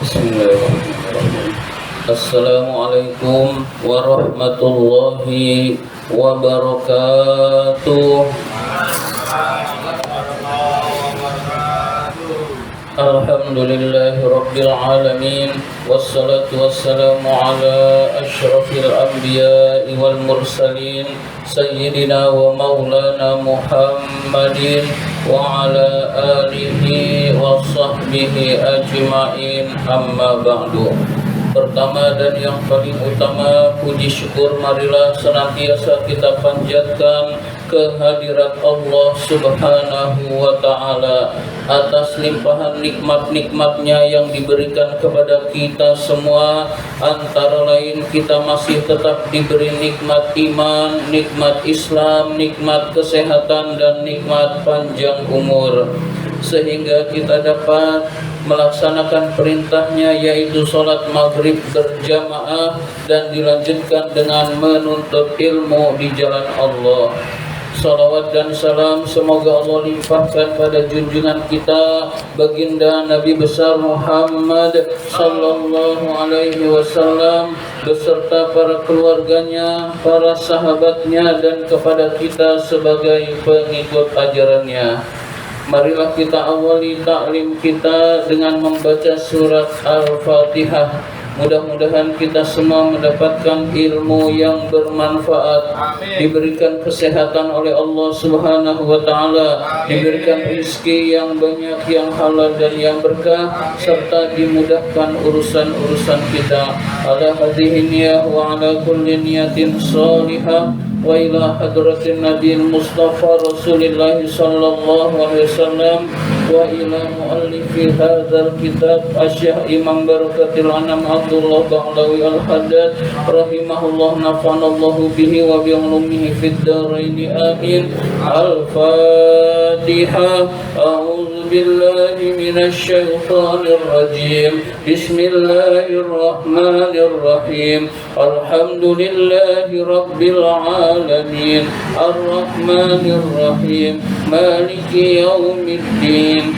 Bismillahirrahmanirrahim. Assalamualaikum warahmatullahi wabarakatuh. Alhamdulillahi rabbil alamin. Wassalatu wassalamu ala asyrafil anbiya'i wal mursalin Sayyidina wa maulana Muhammadin wa ala alihi wa sahbihi ajma'in, amma ba'du. Pertama dan yang paling utama, puji syukur marilah senantiasa kita panjatkan kehadirat Allah Subhanahu wa ta'ala atas limpahan nikmat-nikmatnya yang diberikan kepada kita semua. Antara lain kita masih tetap diberi nikmat iman, nikmat Islam, nikmat kesehatan, dan nikmat panjang umur, sehingga kita dapat melaksanakan perintahnya, yaitu sholat maghrib berjamaah dan dilanjutkan dengan menuntut ilmu di jalan Allah. Salawat dan salam semoga Allah limpahkan pada junjungan kita baginda Nabi besar Muhammad sallallahu alaihi wasallam beserta para keluarganya, para sahabatnya, dan kepada kita sebagai pengikut ajarannya. Marilah kita awali taklim kita dengan membaca surat Al-Fatihah. Mudah-mudahan kita semua mendapatkan ilmu yang bermanfaat, diberikan kesehatan oleh Allah Subhanahu wa ta'ala, diberikan rezeki yang banyak, yang halal dan yang berkah, serta dimudahkan urusan-urusan kita. Ala hadhihi niyah wa ala kulli niyatin salihah wa ila hadratin Nabi Mustafa Rasulullah sallallahu alaihi wasallam wa ila muallifi hadzal kitab Asy-Syaikh Imam Barakatil Anam Abdullah Ba'lawi Al-Haddad rahimahullah, nafanallahu bihi wa bi ulumihi fid dharain amin. Al-Fatihah. A'udzu billahi minasy syaithanir rajim. Bismillahirrahmanirrahim. Alhamdulillahi rabbil alamin. Ar-Rahmanir Rahim. Maliki yaumiddin.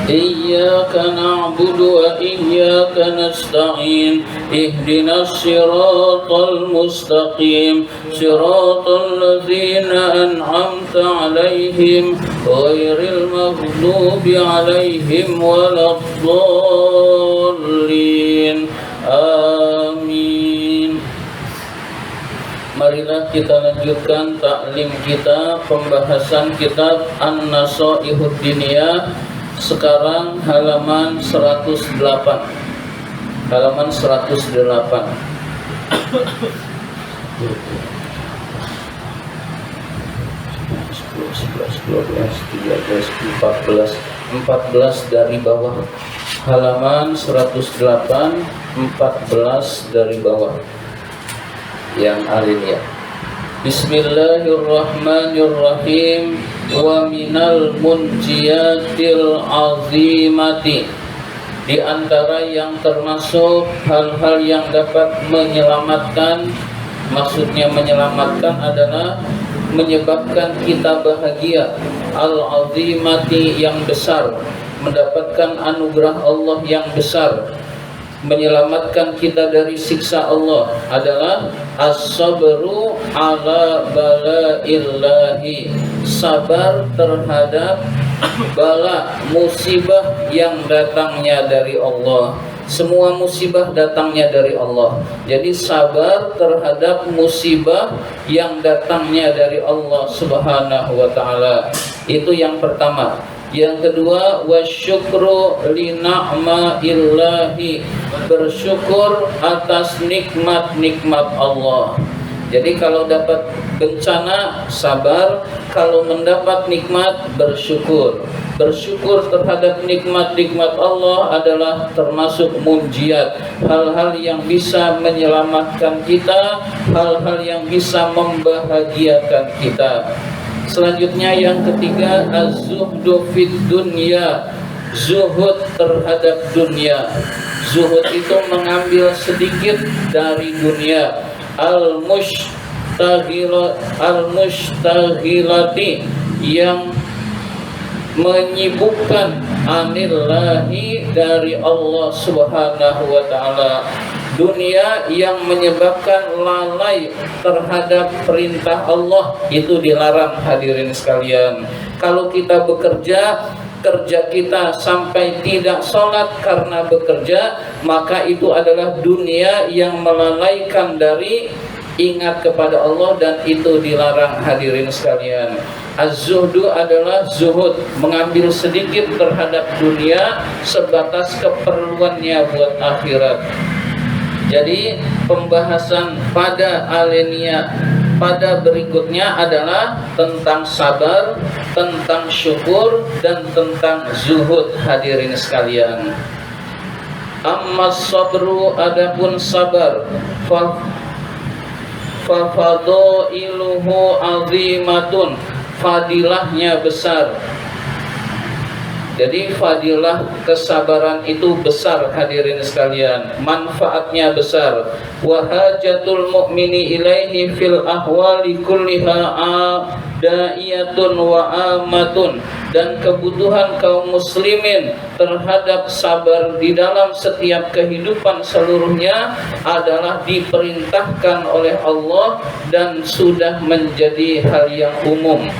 Iyyaka na'budu wa iyyaka nasta'in. Ihdinas siratal mustaqim. Siratal ladzina an'amta 'alaihim ghairil maghdubi 'alaihim waladdallin. Amin. Marilah kita lanjutkan taklim kita, pembahasan kitab An-Nasaihud Diniyah. Sekarang halaman 108. Halaman 108. 14 dari bawah. Halaman 108, 14 dari bawah. Yang alinea. Bismillahirrahmanirrahim. Wa minal munjiyatil azimati, di antara yang termasuk hal-hal yang dapat menyelamatkan, maksudnya menyelamatkan adalah menyebabkan kita bahagia, al-azimati yang besar, mendapatkan anugerah Allah yang besar, menyelamatkan kita dari siksa Allah adalah as-sabru ala balaillahi, sabar terhadap bala musibah yang datangnya dari Allah. Semua musibah datangnya dari Allah. Jadi sabar terhadap musibah yang datangnya dari Allah Subhanahu wa ta'ala. Itu yang pertama. Yang kedua, wasyukru li na'maillahi, bersyukur atas nikmat-nikmat Allah. Jadi kalau dapat bencana sabar, kalau mendapat nikmat bersyukur. Bersyukur terhadap nikmat-nikmat Allah adalah termasuk munjiat, hal-hal yang bisa menyelamatkan kita, hal-hal yang bisa membahagiakan kita. Selanjutnya yang ketiga, az-zuhdu fid dunya, zuhud terhadap dunia. Zuhud itu mengambil sedikit dari dunia. Al-mustaghilati, yang menyibukkan anillahi dari Allah Subhanahu wa taala. Dunia yang menyebabkan lalai terhadap perintah Allah itu dilarang, hadirin sekalian. Kalau kita bekerja, kerja kita sampai tidak sholat karena bekerja, maka itu adalah dunia yang melalaikan dari ingat kepada Allah, dan itu dilarang, hadirin sekalian. Az-zuhdu adalah zuhud, mengambil sedikit terhadap dunia sebatas keperluannya buat akhirat. Jadi pembahasan pada alinea pada berikutnya adalah tentang sabar, tentang syukur, dan tentang zuhud, hadirin sekalian. Amma sabru, adapun sabar, fadailuhu azimatun, fadilahnya besar. Jadi fadilah kesabaran itu besar, hadirin sekalian, manfaatnya besar. Wa hajatul mu'mini ilaihi fil ahwali kulliha daiyatun wa amatun, dan kebutuhan kaum muslimin terhadap sabar di dalam setiap kehidupan seluruhnya adalah diperintahkan oleh Allah dan sudah menjadi hal yang umum.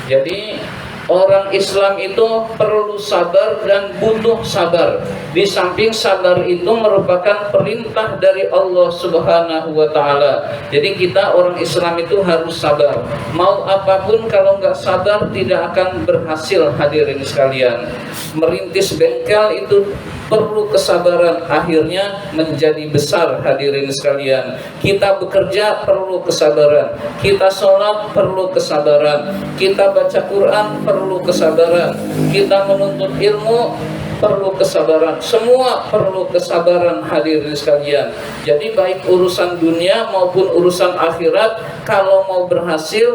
Jadi orang Islam itu perlu sabar dan butuh sabar. Di samping sabar itu merupakan perintah dari Allah Subhanahu wa taala. Jadi kita orang Islam itu harus sabar. Mau apapun kalau nggak sabar tidak akan berhasil, hadirin sekalian. Merintis bengkel itu perlu kesabaran, akhirnya menjadi besar, hadirin sekalian. Kita bekerja perlu kesabaran, kita sholat perlu kesabaran, kita baca Quran perlu kesabaran, kita menuntut ilmu perlu kesabaran, semua perlu kesabaran, hadirin sekalian. Jadi baik urusan dunia maupun urusan akhirat, kalau mau berhasil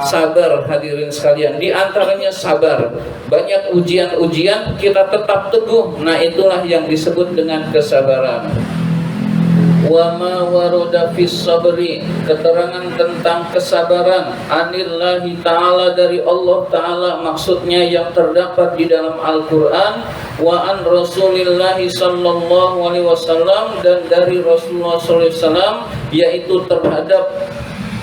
sabar, hadirin sekalian. Di antaranya sabar. Banyak ujian-ujian kita tetap teguh, nah itulah yang disebut dengan kesabaran. Wa ma warada fis sabri, keterangan tentang kesabaran anillahi ta'ala, dari Allah Ta'ala, maksudnya yang terdapat di dalam Al-Quran. Wa an rasulillahi sallallahu alaihi wasallam, dan dari Rasulullah sallallahu alaihi wasallam, yaitu terhadap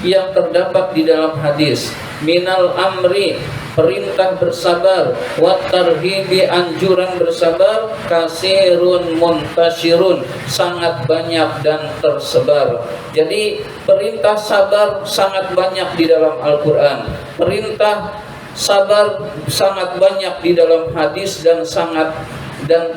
yang terdapat di dalam hadis. Minal amri, perintah bersabar, wa tarhibi, anjuran bersabar, kasirun muntasyirun, sangat banyak dan tersebar. Jadi perintah sabar sangat banyak di dalam Al-Quran, perintah sabar sangat banyak di dalam hadis, dan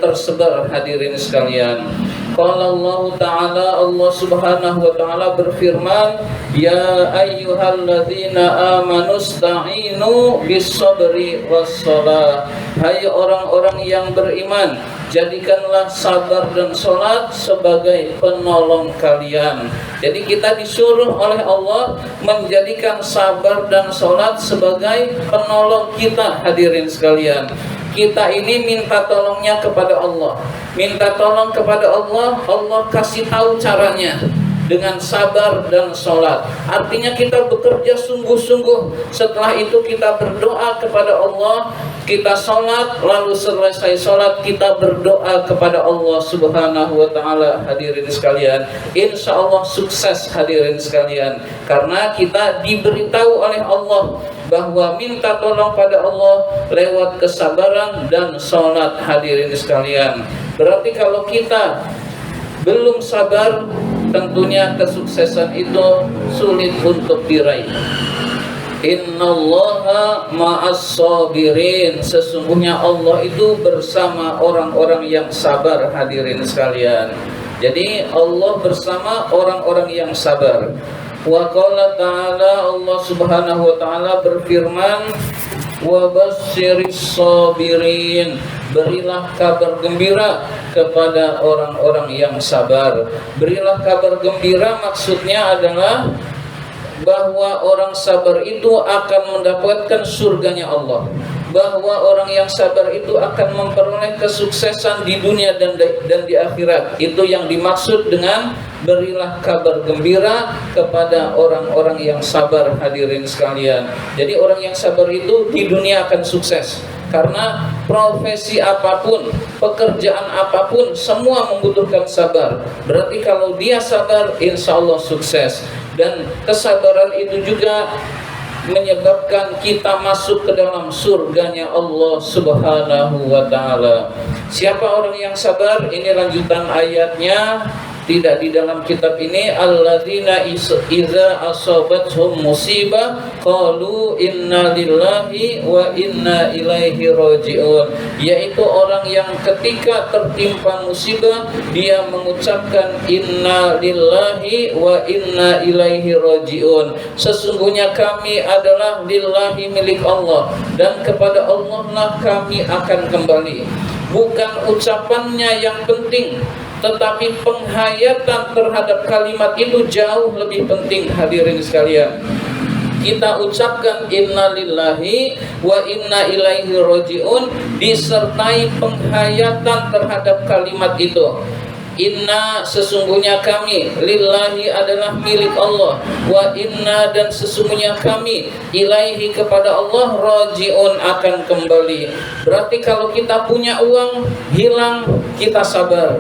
tersebar, hadirin sekalian. Qala Allah Ta'ala, Allah Subhanahu wa Ta'ala berfirman, ya ayyuhalladzina amanu sta'inu bis-sabri was-shalah, hai orang-orang yang beriman, jadikanlah sabar dan sholat sebagai penolong kalian. Jadi kita disuruh oleh Allah menjadikan sabar dan sholat sebagai penolong kita, hadirin sekalian. Kita ini minta tolongnya kepada Allah, minta tolong kepada Allah, Allah kasih tahu caranya dengan sabar dan sholat. Artinya kita bekerja sungguh-sungguh, setelah itu kita berdoa kepada Allah, kita sholat, lalu selesai sholat kita berdoa kepada Allah Subhanahu wa Ta'ala, hadirin sekalian. Insya Allah sukses, hadirin sekalian, karena kita diberitahu oleh Allah bahwa minta tolong pada Allah lewat kesabaran dan sholat, hadirin sekalian. Berarti kalau kita belum sabar, tentunya kesuksesan itu sulit untuk diraih. Innallaha ma'as sabirin, sesungguhnya Allah itu bersama orang-orang yang sabar, hadirin sekalian. Jadi Allah bersama orang-orang yang sabar. Wa qala ta'ala, Allah Subhanahu wa Ta'ala berfirman, wa basyiris sabirin, berilah kabar gembira kepada orang-orang yang sabar. Berilah kabar gembira maksudnya adalah bahwa orang sabar itu akan mendapatkan surganya Allah, bahwa orang yang sabar itu akan memperoleh kesuksesan di dunia dan di akhirat. Itu yang dimaksud dengan berilah kabar gembira kepada orang-orang yang sabar, hadirin sekalian. Jadi orang yang sabar itu di dunia akan sukses, Karena profesi apapun, pekerjaan apapun, semua membutuhkan sabar. Berarti kalau dia sabar, insya Allah sukses. Dan kesabaran itu juga menyebabkan kita masuk ke dalam surganya Allah Subhanahu wa ta'ala. Siapa orang yang sabar? Ini lanjutan ayatnya, tidak di dalam kitab ini. Alladzina idza asabathum musibah qalu inna lillahi wa inna ilaihi raji'un. Yaitu orang yang ketika tertimpa musibah dia mengucapkan inna lillahi wa inna ilaihi raji'un. Sesungguhnya kami adalah lillahi, milik Allah, dan kepada Allah lah kami akan kembali. Bukan ucapannya yang penting, tetapi penghayatan terhadap kalimat itu jauh lebih penting. Hadirin sekalian, kita ucapkan inna lillahi wa inna ilaihi raji'un disertai penghayatan terhadap kalimat itu. Inna, sesungguhnya kami, lillahi adalah milik Allah, wa inna, dan sesungguhnya kami, ilaihi, kepada Allah, raji'un, akan kembali. Berarti kalau kita punya uang hilang, kita sabar,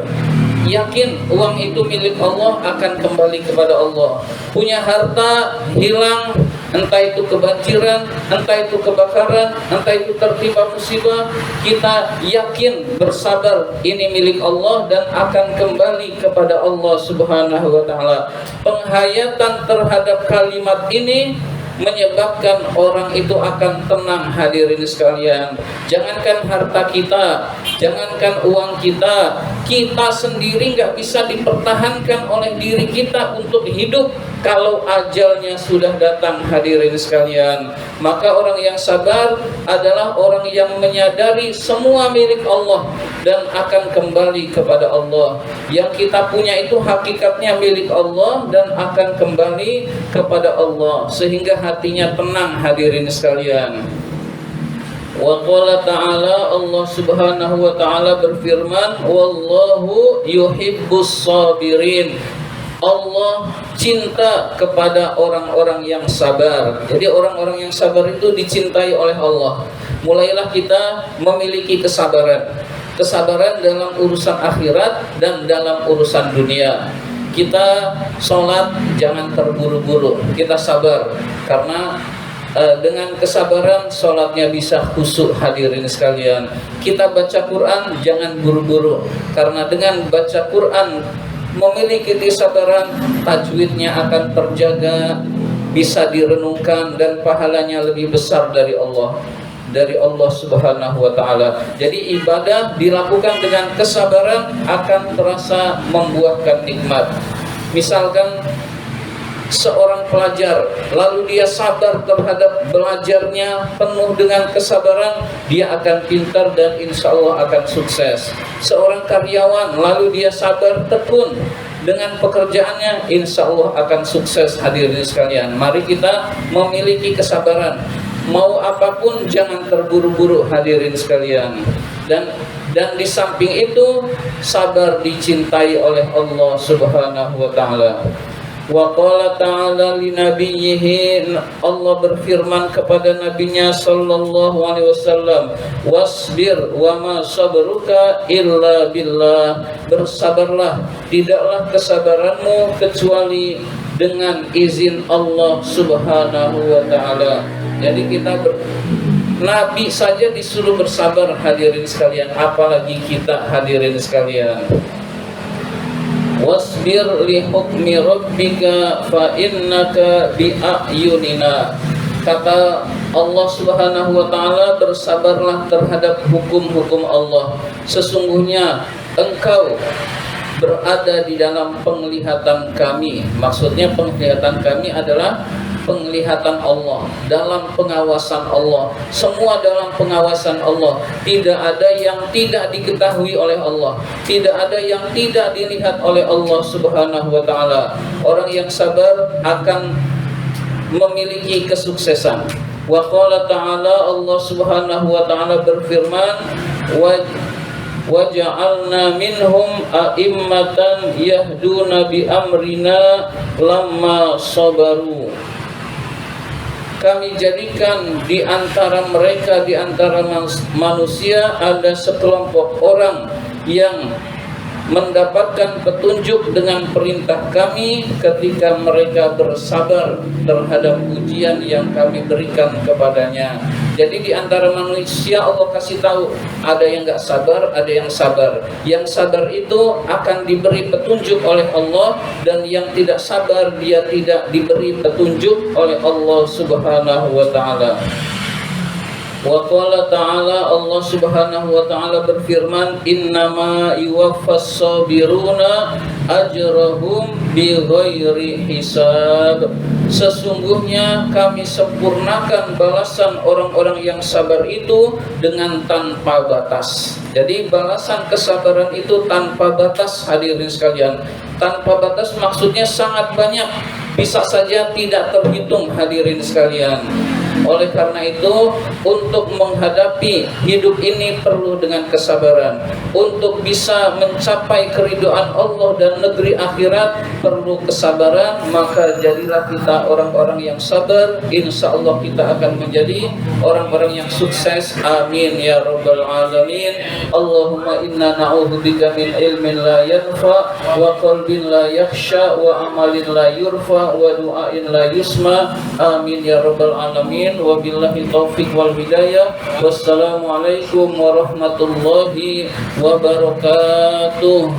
yakin uang itu milik Allah, akan kembali kepada Allah. Punya harta hilang, entah itu kebanjiran, entah itu kebakaran, entah itu tertimpa musibah, kita yakin, bersabar, ini milik Allah dan akan kembali kepada Allah Subhanahu wa ta'ala. Penghayatan terhadap kalimat ini menyebabkan orang itu akan tenang. Hadirin sekalian, jangankan harta kita, jangankan uang kita, kita sendiri nggak bisa dipertahankan oleh diri kita untuk hidup kalau ajalnya sudah datang. Hadirin sekalian, maka orang yang sabar adalah orang yang menyadari semua milik Allah dan akan kembali kepada Allah. Yang kita punya itu hakikatnya milik Allah dan akan kembali kepada Allah, sehingga hatinya tenang. Hadirin sekalian, wa qala ta'ala, Allah Subhanahu wa ta'ala berfirman, wallahu yuhibbus sabirin. Allah cinta kepada orang-orang yang sabar. Jadi orang-orang yang sabar itu dicintai oleh Allah. Mulailah kita memiliki kesabaran. Kesabaran dalam urusan akhirat dan dalam urusan dunia. Kita sholat jangan terburu-buru, kita sabar, karena dengan kesabaran sholatnya bisa khusyuk. Hadirin sekalian, kita baca Quran jangan buru-buru, karena dengan baca Quran memiliki kesabaran, tajwidnya akan terjaga, bisa direnungkan, dan pahalanya lebih besar dari Allah Subhanahu wa ta'ala. Jadi ibadah dilakukan dengan kesabaran akan terasa membuahkan nikmat. Misalkan seorang pelajar, lalu dia sabar terhadap belajarnya, penuh dengan kesabaran, dia akan pintar dan insya Allah akan sukses. Seorang karyawan, lalu dia sabar tekun dengan pekerjaannya, insya Allah akan sukses. Hadirin sekalian, mari kita memiliki kesabaran. Mau apapun jangan terburu-buru. Hadirin sekalian, dan di samping itu sabar dicintai oleh Allah Subhanahu wa ta'ala. Wa qala ta'ala li nabiyhi, Allah berfirman kepada nabinya sallallahu alaihi wasallam, wasbir wa ma sabruka illa billah. Bersabarlah, tidaklah kesabaranmu kecuali dengan izin Allah Subhanahu wa ta'ala. Jadi Nabi saja disuruh bersabar. Hadirin sekalian, apalagi kita. Hadirin sekalian, wasbir li hukmi rabbika fa innaka bi a'yunina. Kata Allah Subhanahu wa ta'ala, bersabarlah terhadap hukum-hukum Allah, sesungguhnya engkau berada di dalam penglihatan kami. Maksudnya penglihatan kami adalah penglihatan Allah, dalam pengawasan Allah, semua dalam pengawasan Allah. Tidak ada yang tidak diketahui oleh Allah, tidak ada yang tidak dilihat oleh Allah Subhanahu wa ta'ala. Orang yang sabar akan memiliki kesuksesan. Wa qala ta'ala, Allah Subhanahu wa ta'ala berfirman, wa ja'alna minhum a'immatan yahduna bi amrina lamma sabaru. kami jadikan di antara mereka, di antara manusia ada sekelompok orang yang mendapatkan petunjuk dengan perintah kami ketika mereka bersabar terhadap ujian yang kami berikan kepadanya. Jadi di antara manusia Allah kasih tahu ada yang nggak sabar, ada yang sabar. Yang sabar itu akan diberi petunjuk oleh Allah, dan yang tidak sabar dia tidak diberi petunjuk oleh Allah Subhanahu wa taala. Wa qala ta'ala, Allah Subhanahu wa ta'ala berfirman, innama yuwaffas sabiruna ajrahum bighairi hisab. Sesungguhnya kami sempurnakan balasan orang-orang yang sabar itu dengan tanpa batas. Jadi balasan kesabaran itu tanpa batas, hadirin sekalian. Tanpa batas maksudnya sangat banyak, bisa saja tidak terhitung, hadirin sekalian. Oleh karena itu, untuk menghadapi hidup ini perlu dengan kesabaran. Untuk bisa mencapai keridhaan Allah dan negeri akhirat perlu kesabaran. Maka jadilah kita orang-orang yang sabar. Insya Allah kita akan menjadi orang-orang yang sukses. Amin ya rabbal alamin. Allahumma inna na'udzubika min ilmin la yanfa, wa qalbin la yakhsha, wa amalin la yurfa, wa du'ain la yusma. Amin ya rabbal alamin. Wabillahi taufiq wal hidayah. Wassalamualaikum warahmatullahi wabarakatuh.